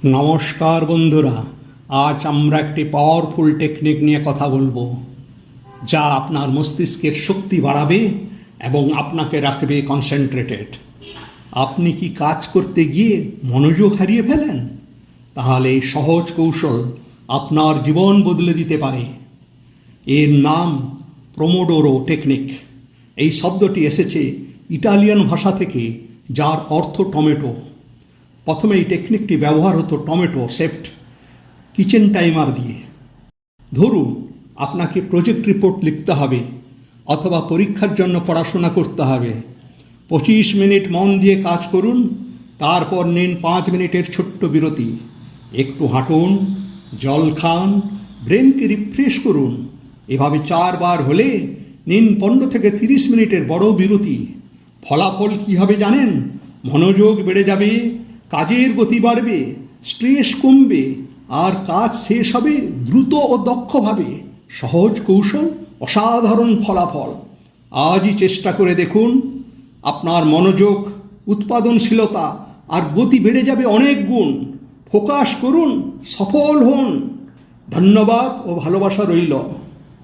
নমস্কার বন্ধুরা, আজ আমরা একটি পাওয়ারফুল টেকনিক নিয়ে কথা বলবো যা আপনার মস্তিষ্কের শক্তি বাড়াবে এবং আপনাকে রাখবে কনসেন্ট্রেটেড। আপনি কি কাজ করতে গিয়ে মনোযোগ হারিয়ে ফেলেন? তাহলে এই সহজ কৌশল আপনার জীবন বদলে দিতে পারে। এর নাম প্রোমোডোরো টেকনিক। এই শব্দটি এসেছে ইটালিয়ান ভাষা থেকে, যার অর্থ টমেটো। প্রথমে এই টেকনিকটি ব্যবহার হতো টমেটো সেফট কিচেন টাইমার দিয়ে। ধরুন আপনাকে প্রজেক্ট রিপোর্ট লিখতে হবে অথবা পরীক্ষার জন্য পড়াশোনা করতে হবে। 25 মিনিট মন দিয়ে কাজ করুন, তারপর নিন 5 মিনিটের ছোট্ট বিরতি। একটু হাঁটুন, জল খান, ব্রেনকে রিফ্রেশ করুন। এভাবে 4 বার হলে নিন 15 থেকে 30 মিনিটের বড় বিরতি। ফলাফল কী হবে জানেন? মনোযোগ বেড়ে যাবে, কাজের গতি বাড়বে, স্ট্রেস কমবে, আর কাজ শেষ হবে দ্রুত ও দক্ষভাবে। সহজ কৌশল, অসাধারণ ফলাফল। আজই চেষ্টা করে দেখুন। আপনার মনোযোগ, উৎপাদনশীলতা আর গতি বেড়ে যাবে অনেক গুণ। ফোকাস করুন, সফল হন। ধন্যবাদ ও ভালোবাসা রইল।